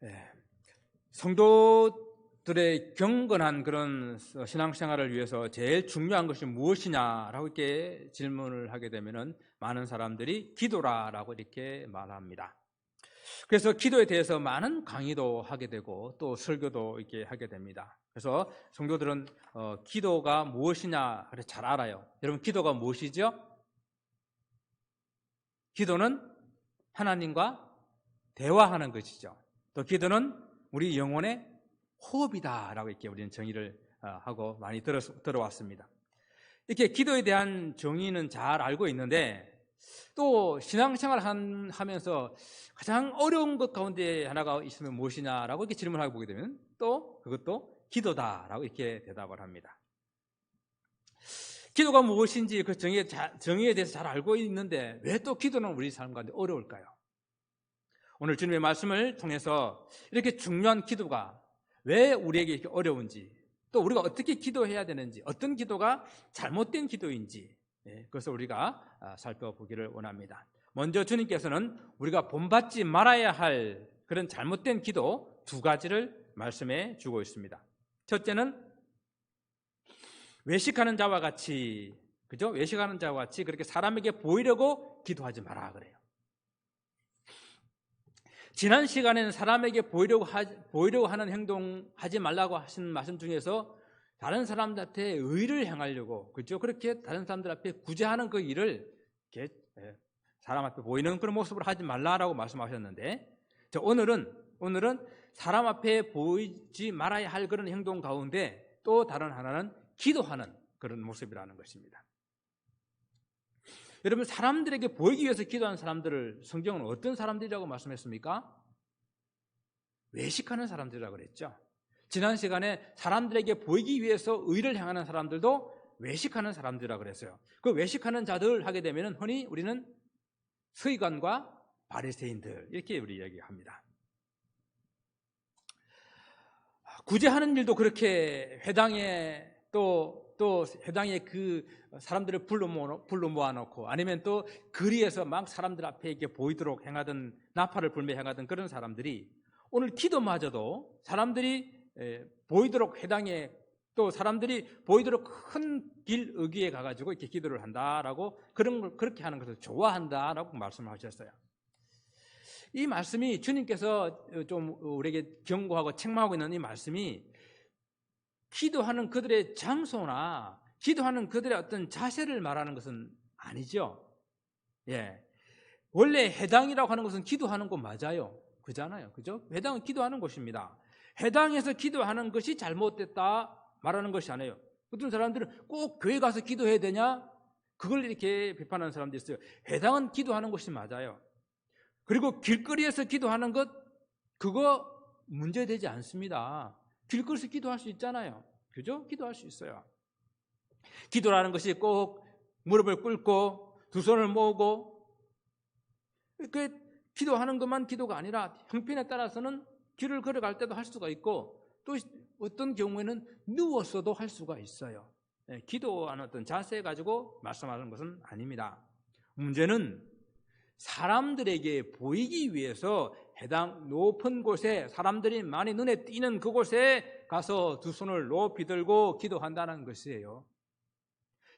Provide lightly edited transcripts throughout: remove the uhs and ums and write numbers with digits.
예, 성도들의 경건한 그런 신앙생활을 위해서 제일 중요한 것이 무엇이냐라고 이렇게 질문을 하게 되면은 많은 사람들이 기도라라고 이렇게 말합니다. 그래서 기도에 대해서 많은 강의도 하게 되고 또 설교도 이렇게 하게 됩니다. 그래서 성도들은 기도가 무엇이냐 잘 알아요. 여러분, 기도가 무엇이죠? 기도는 하나님과 대화하는 것이죠. 또 기도는 우리 영혼의 호흡이다라고 이렇게 우리는 정의를 하고 많이 들어왔습니다. 이렇게 기도에 대한 정의는 잘 알고 있는데 또 신앙생활 하면서 가장 어려운 것 가운데 하나가 있으면 무엇이냐라고 이렇게 질문하고 보게 되면 또 그것도 기도다라고 이렇게 대답을 합니다. 기도가 무엇인지 그 정의에 대해서 잘 알고 있는데 왜 또 기도는 우리 삶 가운데 어려울까요? 오늘 주님의 말씀을 통해서 이렇게 중요한 기도가 왜 우리에게 이렇게 어려운지, 또 우리가 어떻게 기도해야 되는지, 어떤 기도가 잘못된 기도인지, 그것을 우리가 살펴보기를 원합니다. 먼저 주님께서는 우리가 본받지 말아야 할 그런 잘못된 기도 두 가지를 말씀해 주고 있습니다. 첫째는 외식하는 자와 같이, 그죠? 외식하는 자와 같이 그렇게 사람에게 보이려고 기도하지 마라 그래요. 지난 시간에는 사람에게 보이려고 하는 행동 하지 말라고 하신 말씀 중에서 다른 사람들한테 의를 행하려고, 그렇죠? 그렇게 다른 사람들 앞에 구제하는 그 일을 이렇게 사람 앞에 보이는 그런 모습으로 하지 말라라고 말씀하셨는데, 오늘은 사람 앞에 보이지 말아야 할 그런 행동 가운데 또 다른 하나는 기도하는 그런 모습이라는 것입니다. 여러분, 사람들에게 보이기 위해서 기도하는 사람들을 성경은 어떤 사람들이라고 말씀했습니까? 외식하는 사람들이라고 그랬죠. 지난 시간에 사람들에게 보이기 위해서 의를 행하는 사람들도 외식하는 사람들이라고 그랬어요. 그 외식하는 자들 하게 되면 흔히 우리는 서기관과 바리새인들 이렇게 우리 이야기합니다. 구제하는 일도 그렇게 회당에 또 회당에 그 사람들을 불러 모아놓고 아니면 또 거리에서 막 사람들 앞에 이렇게 보이도록 행하던, 나팔을 불며 행하던 그런 사람들이 오늘 기도마저도 사람들이 보이도록 회당에, 또 사람들이 보이도록 큰 길 어귀에 가가지고 이렇게 기도를 한다라고, 그렇게 하는 것을 좋아한다라고 말씀하셨어요. 이 말씀이 주님께서 좀 우리에게 경고하고 책망하고 있는 이 말씀이 기도하는 그들의 장소나 기도하는 그들의 어떤 자세를 말하는 것은 아니죠. 예. 원래 회당이라고 하는 것은 기도하는 곳 맞아요. 그잖아요. 그죠? 회당은 기도하는 곳입니다. 회당에서 기도하는 것이 잘못됐다 말하는 것이 아니에요. 어떤 사람들은 꼭 교회 가서 기도해야 되냐? 그걸 이렇게 비판하는 사람들이 있어요. 회당은 기도하는 곳이 맞아요. 그리고 길거리에서 기도하는 것, 그거 문제되지 않습니다. 길거리에서 기도할 수 있잖아요. 그죠? 기도할 수 있어요. 기도라는 것이 꼭 무릎을 꿇고 두 손을 모으고, 그 기도하는 것만 기도가 아니라 형편에 따라서는 길을 걸어갈 때도 할 수가 있고, 또 어떤 경우에는 누워서도 할 수가 있어요. 기도하는 어떤 자세 가지고 말씀하는 것은 아닙니다. 문제는 사람들에게 보이기 위해서 해당 높은 곳에, 사람들이 많이 눈에 띄는 그곳에 가서 두 손을 높이 들고 기도한다는 것이에요.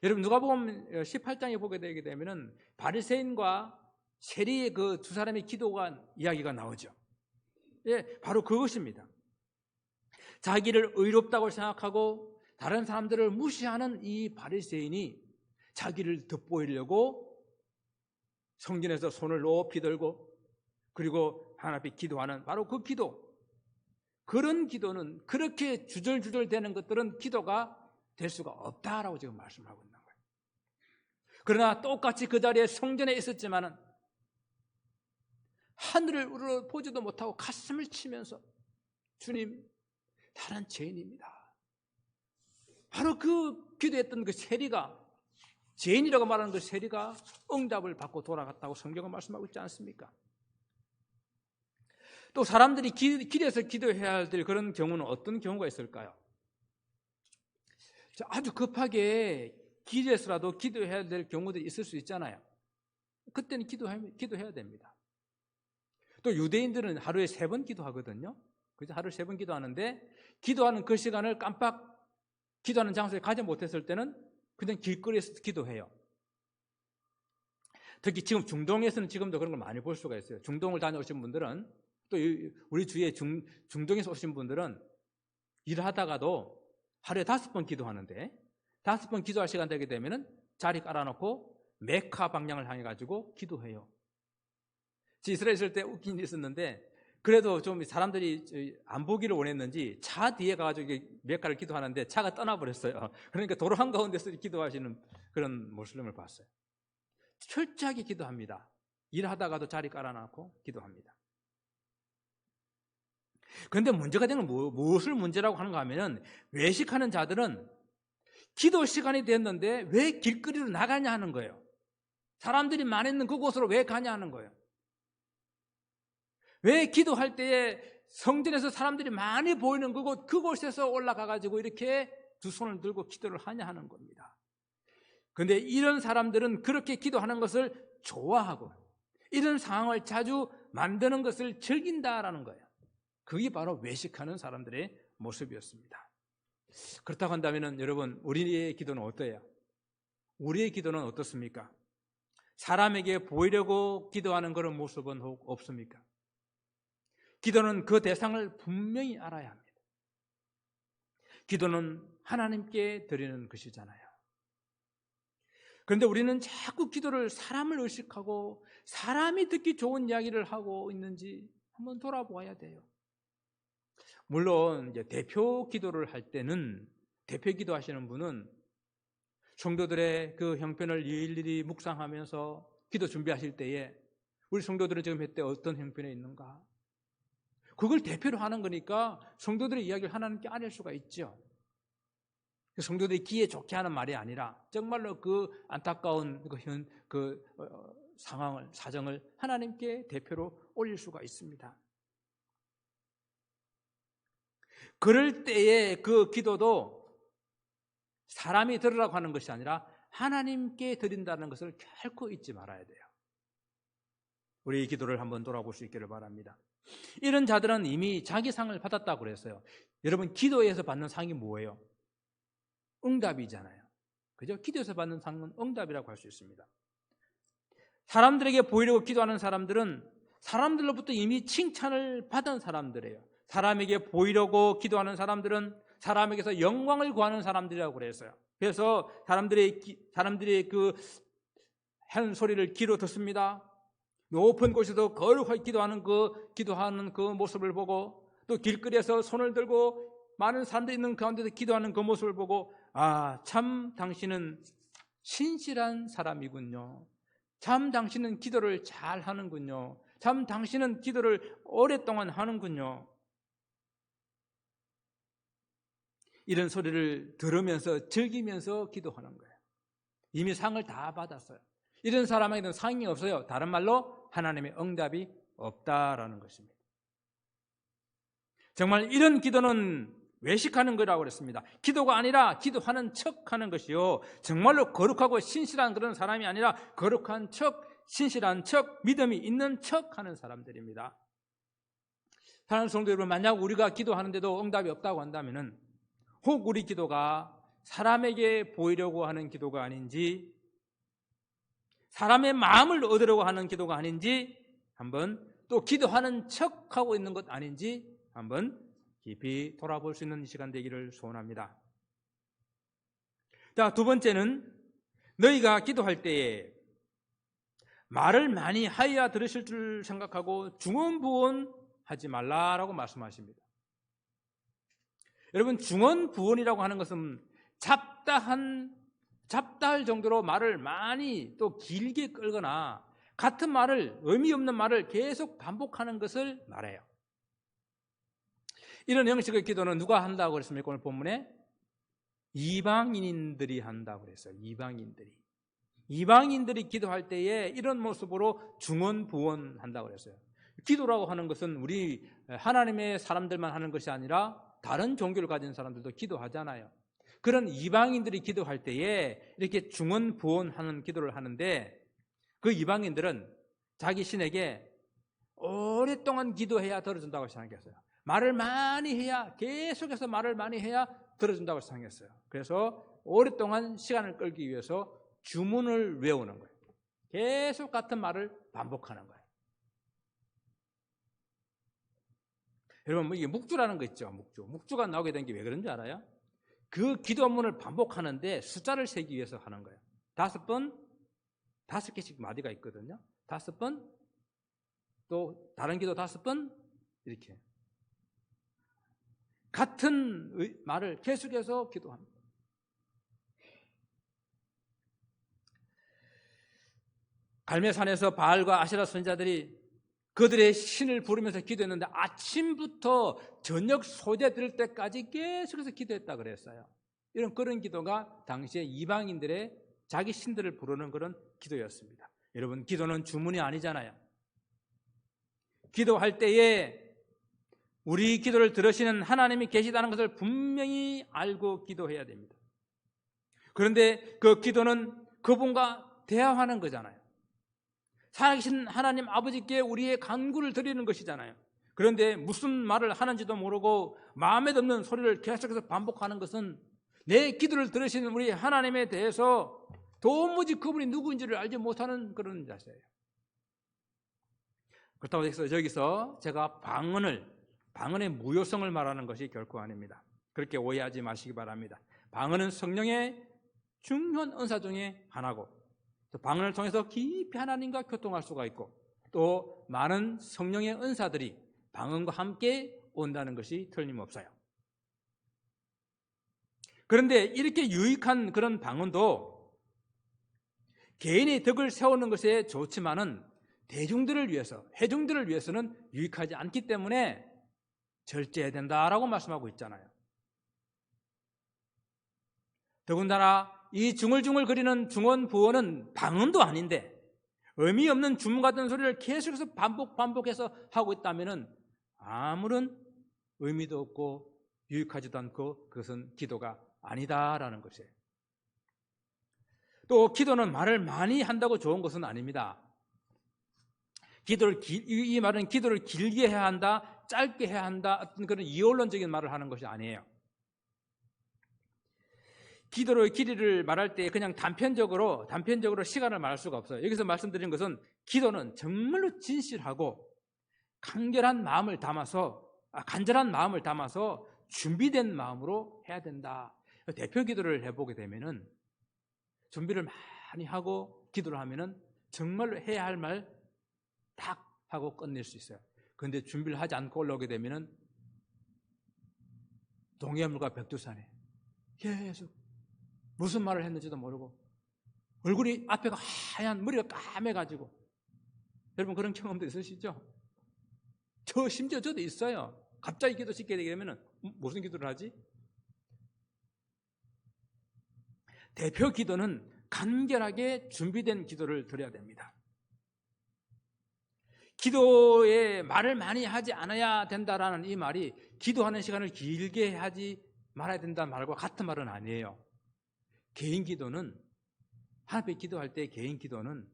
여러분, 누가복음 18장에 보게 되게 되면은 바리새인과 세리의 그 두 사람의 기도가 이야기가 나오죠. 예, 바로 그것입니다. 자기를 의롭다고 생각하고 다른 사람들을 무시하는 이 바리새인이 자기를 돋보이려고 성전에서 손을 높이 들고 그리고 하나님 앞에 기도하는 바로 그 기도, 그런 기도는, 그렇게 주절주절 되는 것들은 기도가 될 수가 없다라고 지금 말씀하고 있는 거예요. 그러나 똑같이 그 자리에 성전에 있었지만은 하늘을 우러보지도 못하고 가슴을 치면서 주님, 나는 죄인입니다. 바로 그 기도했던 그 세리가, 죄인이라고 말하는 그 세리가 응답을 받고 돌아갔다고 성경은 말씀하고 있지 않습니까? 또 사람들이 길에서 기도해야 될 그런 경우는 어떤 경우가 있을까요? 아주 급하게 길에서라도 기도해야 될 경우들이 있을 수 있잖아요. 그때는 기도해야 됩니다. 또 유대인들은 하루에 3번 기도하거든요. 그죠? 하루에 3번 기도하는데 기도하는 그 시간을 깜빡 기도하는 장소에 가지 못했을 때는 그냥 길거리에서 기도해요. 특히 지금 중동에서는 지금도 그런 걸 많이 볼 수가 있어요. 중동을 다녀오신 분들은 또 우리 주위에 중동에서 오신 분들은 일하다가도 하루에 5번 기도하는데 5번 기도할 시간 되게 되면은 자리 깔아놓고 메카 방향을 향해 가지고 기도해요. 이스라엘에 있을 때 웃긴 일이 있었는데 그래도 좀 사람들이 안 보기를 원했는지 차 뒤에 가가지고 메카를 기도하는데 차가 떠나버렸어요. 그러니까 도로 한가운데서 기도하시는 그런 모습을 봤어요. 철저하게 기도합니다. 일하다가도 자리 깔아놓고 기도합니다. 그런데 문제가 되는 건 무엇을 문제라고 하는가 하면은 외식하는 자들은 기도 시간이 됐는데 왜 길거리로 나가냐 하는 거예요. 사람들이 많이 있는 그곳으로 왜 가냐 하는 거예요. 왜 기도할 때에 성전에서 사람들이 많이 보이는 그곳에서 올라가가지고 이렇게 두 손을 들고 기도를 하냐 하는 겁니다. 그런데 이런 사람들은 그렇게 기도하는 것을 좋아하고 이런 상황을 자주 만드는 것을 즐긴다라는 거예요. 그게 바로 외식하는 사람들의 모습이었습니다. 그렇다고 한다면 여러분, 우리의 기도는 어때요? 우리의 기도는 어떻습니까? 사람에게 보이려고 기도하는 그런 모습은 없습니까? 기도는 그 대상을 분명히 알아야 합니다. 기도는 하나님께 드리는 것이잖아요. 그런데 우리는 자꾸 기도를 사람을 의식하고 사람이 듣기 좋은 이야기를 하고 있는지 한번 돌아보아야 돼요. 물론 이제 대표 기도를 할 때는 대표 기도하시는 분은 성도들의 그 형편을 일일이 묵상하면서 기도 준비하실 때에 우리 성도들은 지금 할 때 어떤 형편에 있는가? 그걸 대표로 하는 거니까 성도들의 이야기를 하나님께 아뢰 수가 있죠. 성도들이 귀에 좋게 하는 말이 아니라 정말로 그 안타까운 상황을, 사정을 하나님께 대표로 올릴 수가 있습니다. 그럴 때의 그 기도도 사람이 들으라고 하는 것이 아니라 하나님께 드린다는 것을 결코 잊지 말아야 돼요. 우리의 기도를 한번 돌아볼 수 있기를 바랍니다. 이런 자들은 이미 자기 상을 받았다고 그랬어요. 여러분, 기도에서 받는 상이 뭐예요? 응답이잖아요. 그죠? 기도에서 받는 상은 응답이라고 할 수 있습니다. 사람들에게 보이려고 기도하는 사람들은 사람들로부터 이미 칭찬을 받은 사람들이에요. 사람에게 보이려고 기도하는 사람들은 사람에게서 영광을 구하는 사람들이라고 그랬어요. 그래서 사람들이 그 하는 소리를 귀로 듣습니다. 높은 곳에서 거룩하게 기도하는 그 모습을 보고 또 길거리에서 손을 들고 많은 사람들이 있는 가운데서 기도하는 그 모습을 보고 참 당신은 신실한 사람이군요. 참 당신은 기도를 잘 하는군요. 참 당신은 기도를 오랫동안 하는군요. 이런 소리를 들으면서 즐기면서 기도하는 거예요. 이미 상을 다 받았어요. 이런 사람에게는 상이 없어요. 다른 말로 하나님의 응답이 없다라는 것입니다. 정말 이런 기도는 외식하는 거라고 그랬습니다. 기도가 아니라 기도하는 척하는 것이요, 정말로 거룩하고 신실한 그런 사람이 아니라 거룩한 척, 신실한 척, 믿음이 있는 척하는 사람들입니다. 사랑하는 성도 여러분, 만약 우리가 기도하는데도 응답이 없다고 한다면은 혹 우리 기도가 사람에게 보이려고 하는 기도가 아닌지, 사람의 마음을 얻으려고 하는 기도가 아닌지, 한번 또 기도하는 척하고 있는 것 아닌지 한번 깊이 돌아볼 수 있는 시간 되기를 소원합니다. 자, 두 번째는 너희가 기도할 때에 말을 많이 하여야 들으실 줄 생각하고 중언부언하지 말라라고 말씀하십니다. 여러분, 중언부언이라고 하는 것은 잡다할 정도로 말을 많이 또 길게 끌거나 같은 말을, 의미 없는 말을 계속 반복하는 것을 말해요. 이런 형식의 기도는 누가 한다고 그랬습니까? 오늘 본문에 이방인들이 한다고 그랬어요. 이방인들이 기도할 때에 이런 모습으로 중언부언한다고 그랬어요. 기도라고 하는 것은 우리 하나님의 사람들만 하는 것이 아니라 다른 종교를 가진 사람들도 기도하잖아요. 그런 이방인들이 기도할 때에 이렇게 중언부언하는 기도를 하는데 그 이방인들은 자기 신에게 오랫동안 기도해야 들어준다고 생각했어요. 말을 많이 해야, 계속해서 말을 많이 해야 들어준다고 생각했어요. 그래서 오랫동안 시간을 끌기 위해서 주문을 외우는 거예요. 계속 같은 말을 반복하는 거예요. 여러분, 이게 묵주라는 거 있죠. 묵주가 나오게 된 게 왜 그런 줄 알아요? 그 기도문을 반복하는데 숫자를 세기 위해서 하는 거예요. 5번, 5개씩 마디가 있거든요. 5번, 또 다른 기도 5번, 이렇게 같은 말을 계속해서 기도합니다. 갈멜산에서 바알과 아세라 선지자들이 그들의 신을 부르면서 기도했는데 아침부터 저녁 소재 들을 때까지 계속해서 기도했다 그랬어요. 그런 기도가 당시에 이방인들의 자기 신들을 부르는 그런 기도였습니다. 여러분, 기도는 주문이 아니잖아요. 기도할 때에 우리 기도를 들으시는 하나님이 계시다는 것을 분명히 알고 기도해야 됩니다. 그런데 그 기도는 그분과 대화하는 거잖아요. 살아계신 하나님 아버지께 우리의 간구를 드리는 것이잖아요. 그런데 무슨 말을 하는지도 모르고 마음에 드는 소리를 계속해서 반복하는 것은 내 기도를 들으시는 우리 하나님에 대해서 도무지 그분이 누구인지를 알지 못하는 그런 자세예요. 그렇다고 해서 여기서 제가 방언의 무효성을 말하는 것이 결코 아닙니다. 그렇게 오해하지 마시기 바랍니다. 방언은 성령의 중요한 은사 중에 하나고, 또 방언을 통해서 깊이 하나님과 교통할 수가 있고, 또 많은 성령의 은사들이 방언과 함께 온다는 것이 틀림없어요. 그런데 이렇게 유익한 그런 방언도 개인의 덕을 세우는 것에 좋지만은 대중들을 위해서, 회중들을 위해서는 유익하지 않기 때문에 절제해야 된다라고 말씀하고 있잖아요. 더군다나 이 중얼중얼 거리는 중언부언은 방언도 아닌데 의미 없는 주문 같은 소리를 계속해서 반복해서 하고 있다면 아무런 의미도 없고 유익하지도 않고 그것은 기도가 아니다라는 것이에요. 또 기도는 말을 많이 한다고 좋은 것은 아닙니다. 이 말은 기도를 길게 해야 한다, 짧게 해야 한다, 어떤 그런 이원론적인 말을 하는 것이 아니에요. 기도의 길이를 말할 때 그냥 단편적으로 시간을 말할 수가 없어요. 여기서 말씀드린 것은 기도는 정말로 진실하고 간절한 마음을 담아서 준비된 마음으로 해야 된다. 대표 기도를 해보게 되면은 준비를 많이 하고 기도를 하면은 정말로 해야 할 말 딱 하고 끝낼 수 있어요. 그런데 준비를 하지 않고 올라오게 되면은 동해물과 백두산에 계속 무슨 말을 했는지도 모르고 얼굴이 앞에가 하얀, 머리가 까매가지고, 여러분 그런 경험도 있으시죠? 심지어 저도 있어요. 갑자기 기도 시키게 되면 무슨 기도를 하지? 대표 기도는 간결하게 준비된 기도를 드려야 됩니다. 기도에 말을 많이 하지 않아야 된다라는 이 말이 기도하는 시간을 길게 하지 말아야 된다는 말과 같은 말은 아니에요. 개인 기도는, 하나님 앞에 기도할 때 개인 기도는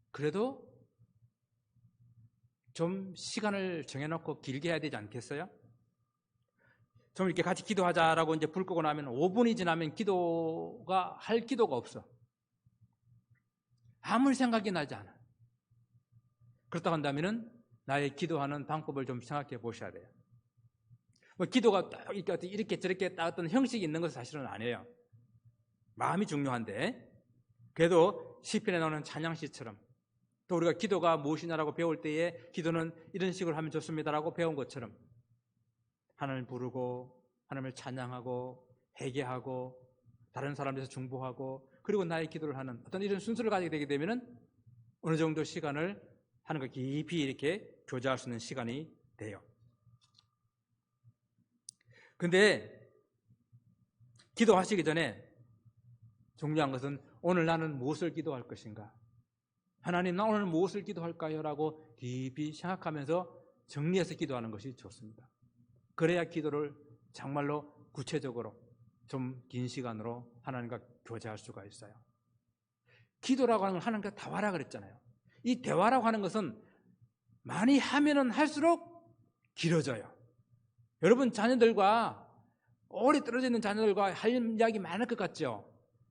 그래도 좀 시간을 정해놓고 길게 해야 되지 않겠어요? 좀 이렇게 같이 기도하자라고 이제 불 끄고 나면 5분이 지나면 할 기도가 없어. 아무 생각이 나지 않아. 그렇다고 한다면은 나의 기도하는 방법을 좀 생각해 보셔야 돼요. 기도가 딱 이렇게 저렇게 딱 어떤 형식이 있는 것은 사실은 아니에요. 마음이 중요한데, 그래도 시편에 나오는 찬양시처럼, 또 우리가 기도가 무엇이냐라고 배울 때에 기도는 이런 식으로 하면 좋습니다라고 배운 것처럼 하나님을 부르고 하나님을 찬양하고 회개하고 다른 사람에서 중보하고 그리고 나의 기도를 하는 어떤 이런 순서를 가지게 되게 되면은 어느 정도 시간을 하는 것 깊이 이렇게 교제할 수 있는 시간이 돼요. 근데 기도하시기 전에 중요한 것은 오늘 나는 무엇을 기도할 것인가? 하나님, 나 오늘 무엇을 기도할까요? 라고 깊이 생각하면서 정리해서 기도하는 것이 좋습니다. 그래야 기도를 정말로 구체적으로 좀 긴 시간으로 하나님과 교제할 수가 있어요. 기도라고 하는 건 하나님과 대화라 그랬잖아요. 이 대화라고 하는 것은 많이 하면은 할수록 길어져요. 여러분 자녀들과 오래 떨어져 있는 자녀들과 할 이야기 많을 것 같죠?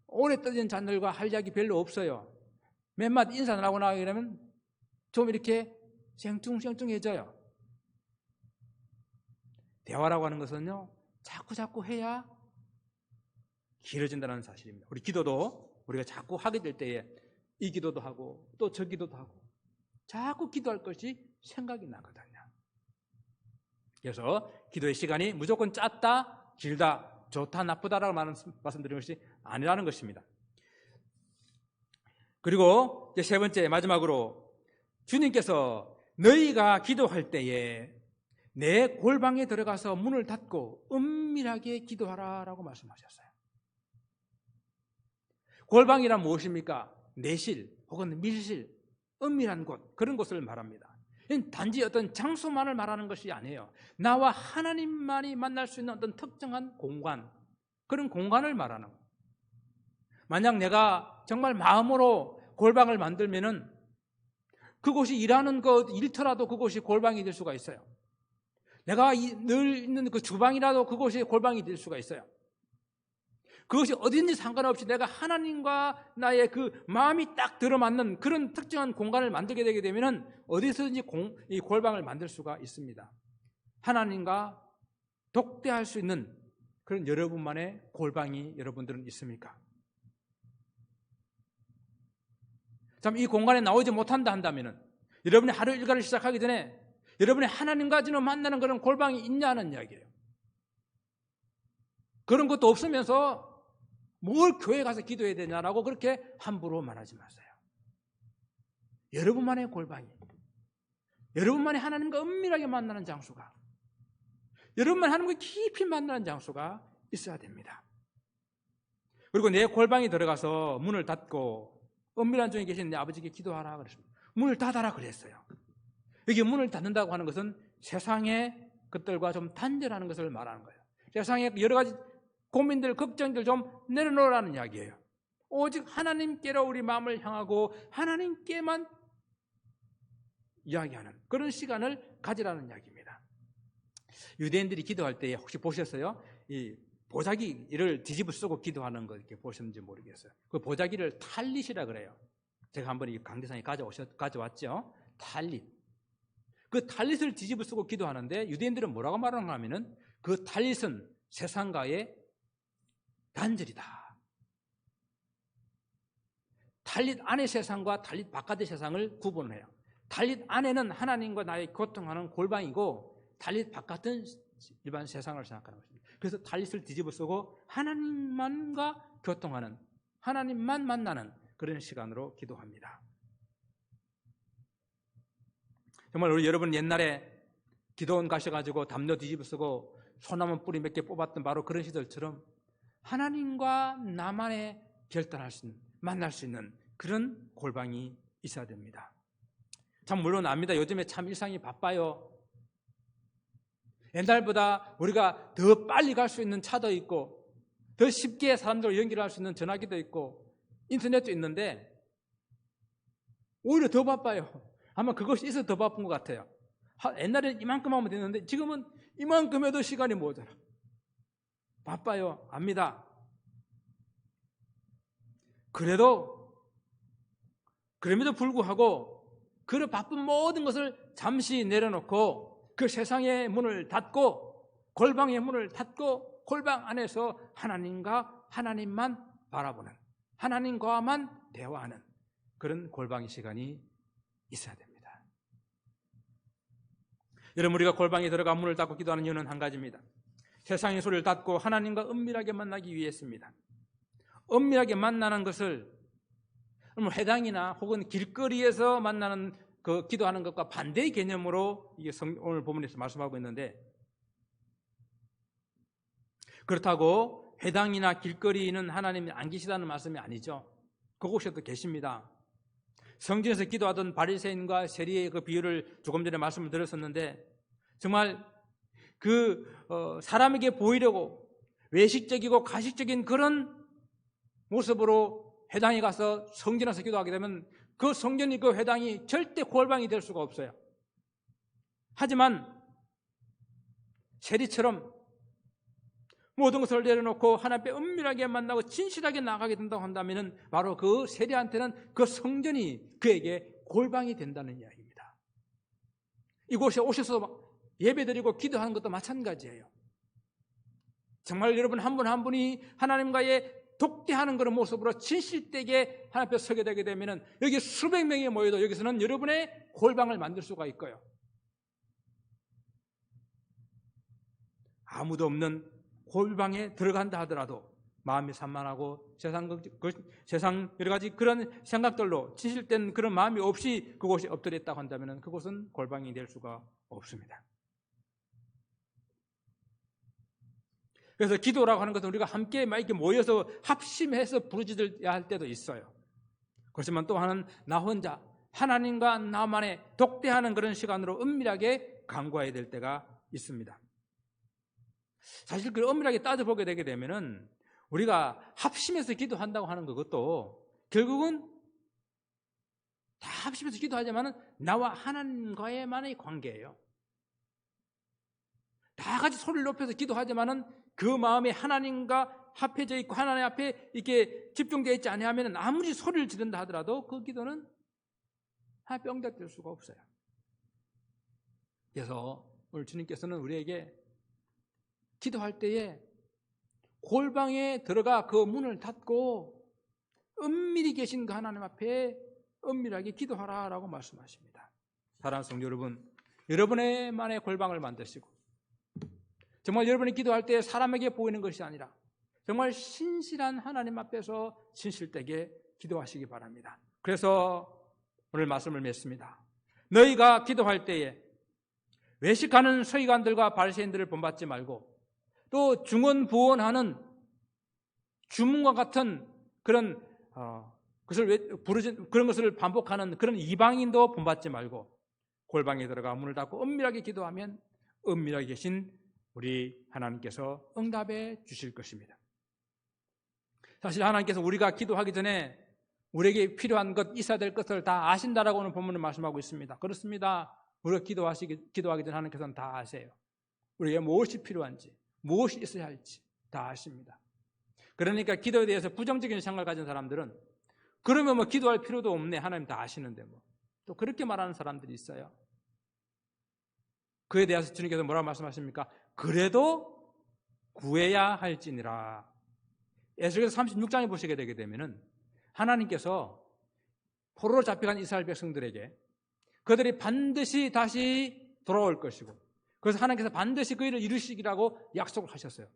오래 떨어져 있는 자녀들과 할 이야기 별로 없어요. 몇 마디 인사 나고 나가게 되면 좀 이렇게 생뚱생뚱해져요. 대화라고 하는 것은요, 자꾸 해야 길어진다는 사실입니다. 우리 기도도 우리가 자꾸 하게 될 때에 이 기도도 하고 또 저 기도도 하고 자꾸 기도할 것이 생각이 나거든요. 그래서 기도의 시간이 무조건 짧다, 길다, 좋다, 나쁘다라고 말씀드리는 것이 아니라는 것입니다. 그리고 이제 세 번째 마지막으로 주님께서 너희가 기도할 때에 내 골방에 들어가서 문을 닫고 은밀하게 기도하라라고 말씀하셨어요. 골방이란 무엇입니까? 내실 혹은 밀실, 은밀한 곳, 그런 곳을 말합니다. 단지 어떤 장소만을 말하는 것이 아니에요. 나와 하나님만이 만날 수 있는 어떤 특정한 공간, 그런 공간을 말하는 거예요. 만약 내가 정말 마음으로 골방을 만들면은 그곳이 일하는 것, 일터라도 그곳이 골방이 될 수가 있어요. 내가 늘 있는 그 주방이라도 그곳이 골방이 될 수가 있어요. 그것이 어딘지 상관없이 내가 하나님과 나의 그 마음이 딱 들어맞는 그런 특정한 공간을 만들게 되게 되면 어디서든지 이 골방을 만들 수가 있습니다. 하나님과 독대할 수 있는 그런 여러분만의 골방이 여러분들은 있습니까? 참, 이 공간에 나오지 못한다 한다면 여러분이 하루 일과를 시작하기 전에 여러분이 하나님과 지금 만나는 그런 골방이 있냐는 이야기예요. 그런 것도 없으면서 뭘 교회 가서 기도해야 되냐라고 그렇게 함부로 말하지 마세요. 여러분만의 골방이, 여러분만이 하나님과 은밀하게 만나는 장소가, 여러분만 하나님과 깊이 만나는 장소가 있어야 됩니다. 그리고 내 골방에 들어가서 문을 닫고 은밀한 중에 계신 내 아버지께 기도하라 그랬습니다. 문을 닫아라 그랬어요. 여기 문을 닫는다고 하는 것은 세상의 것들과 좀 단절하는 것을 말하는 거예요. 세상의 여러 가지 고민들, 걱정들 좀 내려놓으라는 이야기예요. 오직 하나님께로 우리 마음을 향하고 하나님께만 이야기하는 그런 시간을 가지라는 이야기입니다. 유대인들이 기도할 때 혹시 보셨어요? 이 보자기를 뒤집어 쓰고 기도하는 거 이렇게 보셨는지 모르겠어요. 그 보자기를 탈릿이라 그래요. 제가 한번 이 강대상에 가져왔죠. 탈릿. 그 탈릿을 뒤집어 쓰고 기도하는데 유대인들은 뭐라고 말하는가 하면은 그 탈릿은 세상과의 단절이다. 탈릿 안의 세상과 탈릿 바깥의 세상을 구분해요. 탈릿 안에는 하나님과 나의 교통하는 골방이고 탈릿 바깥은 일반 세상을 생각하는 것입니다. 그래서 탈릿을 뒤집어 쓰고 하나님만과 교통하는, 하나님만 만나는 그런 시간으로 기도합니다. 정말 우리 여러분 옛날에 기도원 가셔가지고 담요 뒤집어 쓰고 소나무 뿌리 몇 개 뽑았던 바로 그런 시절처럼 하나님과 나만의 결단할 수 있는, 만날 수 있는 그런 골방이 있어야 됩니다. 참 물론 압니다. 요즘에 참 일상이 바빠요. 옛날보다 우리가 더 빨리 갈 수 있는 차도 있고 더 쉽게 사람들과 연결할 수 있는 전화기도 있고 인터넷도 있는데 오히려 더 바빠요. 아마 그것이 있어서 더 바쁜 것 같아요. 옛날에는 이만큼 하면 됐는데 지금은 이만큼 해도 시간이 모자라. 바빠요. 압니다. 그럼에도 불구하고 그 바쁜 모든 것을 잠시 내려놓고 그 세상의 문을 닫고 골방의 문을 닫고 골방 안에서 하나님과 하나님만 바라보는, 하나님과만 대화하는 그런 골방의 시간이 있어야 됩니다. 여러분, 우리가 골방에 들어가 문을 닫고 기도하는 이유는 한 가지입니다. 세상의 소리를 닫고 하나님과 은밀하게 만나기 위해서입니다. 은밀하게 만나는 것을 회당이나 혹은 길거리에서 만나는 그 기도하는 것과 반대의 개념으로 이게 오늘 본문에서 말씀하고 있는데, 그렇다고 회당이나 길거리는 하나님이 안 계시다는 말씀이 아니죠. 그곳에도 계십니다. 성전에서 기도하던 바리새인과 세리의 그 비유를 조금 전에 말씀을 드렸었는데, 정말 사람에게 보이려고 외식적이고 가식적인 그런 모습으로 회당에 가서 성전에서 기도하게 되면 그 성전이 그 회당이 절대 골방이 될 수가 없어요. 하지만 세리처럼 모든 것을 내려놓고 하나님 앞에 은밀하게 만나고 진실하게 나가게 된다고 한다면 바로 그 세리한테는 그 성전이 그에게 골방이 된다는 이야기입니다. 이곳에 오셔서 예배드리고 기도하는 것도 마찬가지예요. 정말 여러분 한 분 한 분이 하나님과의 독대하는 그런 모습으로 진실되게 하나님 앞에 서게 되게 되면 여기 수백 명이 모여도 여기서는 여러분의 골방을 만들 수가 있고요. 아무도 없는 골방에 들어간다 하더라도 마음이 산만하고 세상 여러 가지 그런 생각들로 진실된 그런 마음이 없이 그곳에 엎드렸다고 한다면 그곳은 골방이 될 수가 없습니다. 그래서 기도라고 하는 것은 우리가 함께 이렇게 모여서 합심해서 부르짖어야 할 때도 있어요. 그렇지만 또 하나는 나 혼자 하나님과 나만의 독대하는 그런 시간으로 은밀하게 간구해야 될 때가 있습니다. 사실 그 엄밀하게 따져보게 되게 되면은 우리가 합심해서 기도한다고 하는 그것도 결국은 다 합심해서 기도하지만은 나와 하나님과의만의 관계예요. 다 같이 소리를 높여서 기도하지만은 그 마음이 하나님과 합해져 있고 하나님 앞에 이렇게 집중되어 있지 않으면 아무리 소리를 지른다 하더라도 그 기도는 병작될 수가 없어요. 그래서 오늘 주님께서는 우리에게 기도할 때에 골방에 들어가 그 문을 닫고 은밀히 계신 그 하나님 앞에 은밀하게 기도하라라고 말씀하십니다. 사랑하는 성도 여러분, 여러분의만의 골방을 만드시고 정말 여러분이 기도할 때 사람에게 보이는 것이 아니라 정말 신실한 하나님 앞에서 진실되게 기도하시기 바랍니다. 그래서 오늘 말씀을 맺습니다. 너희가 기도할 때에 외식하는 서기관들과 바리새인들을 본받지 말고 또 중언부언하는 주문과 같은 그런 그런 것을 반복하는 그런 이방인도 본받지 말고 골방에 들어가 문을 닫고 은밀하게 기도하면 은밀하게 계신 우리 하나님께서 응답해 주실 것입니다. 사실 하나님께서 우리가 기도하기 전에 우리에게 필요한 것, 있어야 될 것을 다 아신다라고 오늘 본문을 말씀하고 있습니다. 그렇습니다. 우리가 기도하기 전에 하나님께서는 다 아세요. 우리에게 무엇이 필요한지, 무엇이 있어야 할지 다 아십니다. 그러니까 기도에 대해서 부정적인 생각을 가진 사람들은 그러면 뭐 기도할 필요도 없네, 하나님 다 아시는데 뭐. 또 그렇게 말하는 사람들이 있어요. 그에 대해서 주님께서 뭐라고 말씀하십니까? 그래도 구해야 할지니라. 에스겔서 36장에 보시게 되게 되면은 하나님께서 포로로 잡혀간 이스라엘 백성들에게 그들이 반드시 다시 돌아올 것이고 그래서 하나님께서 반드시 그 일을 이루시기라고 약속을 하셨어요.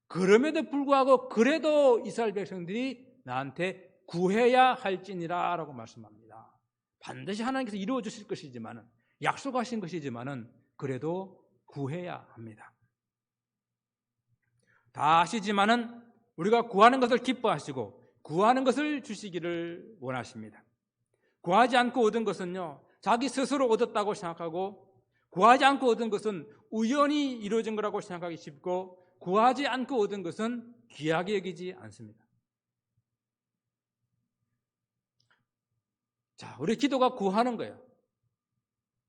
그럼에도 불구하고 그래도 이스라엘 백성들이 나한테 구해야 할지니라 라고 말씀합니다. 반드시 하나님께서 이루어 주실 것이지만은 약속하신 것이지만은 그래도 구해야 합니다. 다 아시지만은 우리가 구하는 것을 기뻐하시고 구하는 것을 주시기를 원하십니다. 구하지 않고 얻은 것은요, 자기 스스로 얻었다고 생각하고 구하지 않고 얻은 것은 우연히 이루어진 거라고 생각하기 쉽고 구하지 않고 얻은 것은 귀하게 여기지 않습니다. 자, 우리 기도가 구하는 거예요.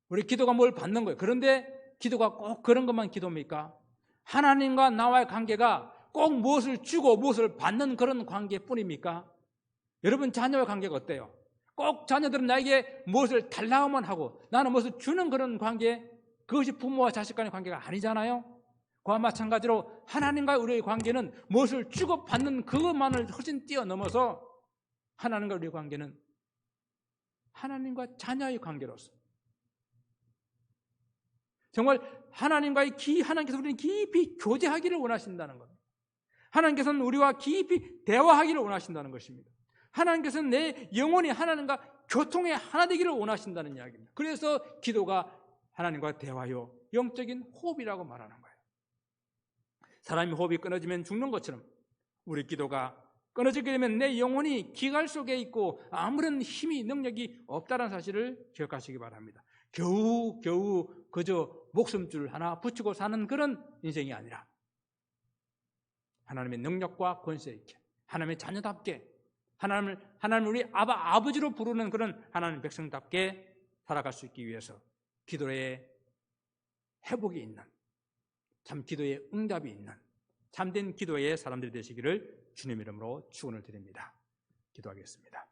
우리 기도가 뭘 받는 거예요. 그런데 기도가 꼭 그런 것만 기도입니까? 하나님과 나와의 관계가 꼭 무엇을 주고 무엇을 받는 그런 관계뿐입니까? 여러분 자녀의 관계가 어때요? 꼭 자녀들은 나에게 무엇을 달라고만 하고 나는 무엇을 주는 그런 관계, 그것이 부모와 자식 간의 관계가 아니잖아요. 그와 마찬가지로 하나님과 우리의 관계는 무엇을 주고받는 그것만을 훨씬 뛰어넘어서 하나님과 우리의 관계는 하나님과 자녀의 관계로서 정말 하나님께서 우리는 깊이 교제하기를 원하신다는 것. 하나님께서는 우리와 깊이 대화하기를 원하신다는 것입니다. 하나님께서는 내 영혼이 하나님과 교통의 하나 되기를 원하신다는 이야기입니다. 그래서 기도가 하나님과 대화요, 영적인 호흡이라고 말하는 거예요. 사람이 호흡이 끊어지면 죽는 것처럼 우리 기도가 끊어지게 되면 내 영혼이 기갈 속에 있고 아무런 힘이 능력이 없다는 사실을 기억하시기 바랍니다. 겨우 그저 목숨줄 하나 붙이고 사는 그런 인생이 아니라 하나님의 능력과 권세 있게 하나님의 자녀답게 하나님을 우리 아버지로 부르는 그런 하나님의 백성답게 살아갈 수 있기 위해서 기도의 회복이 있는, 참 기도의 응답이 있는 참된 기도의 사람들이 되시기를 주님 이름으로 축원을 드립니다. 기도하겠습니다.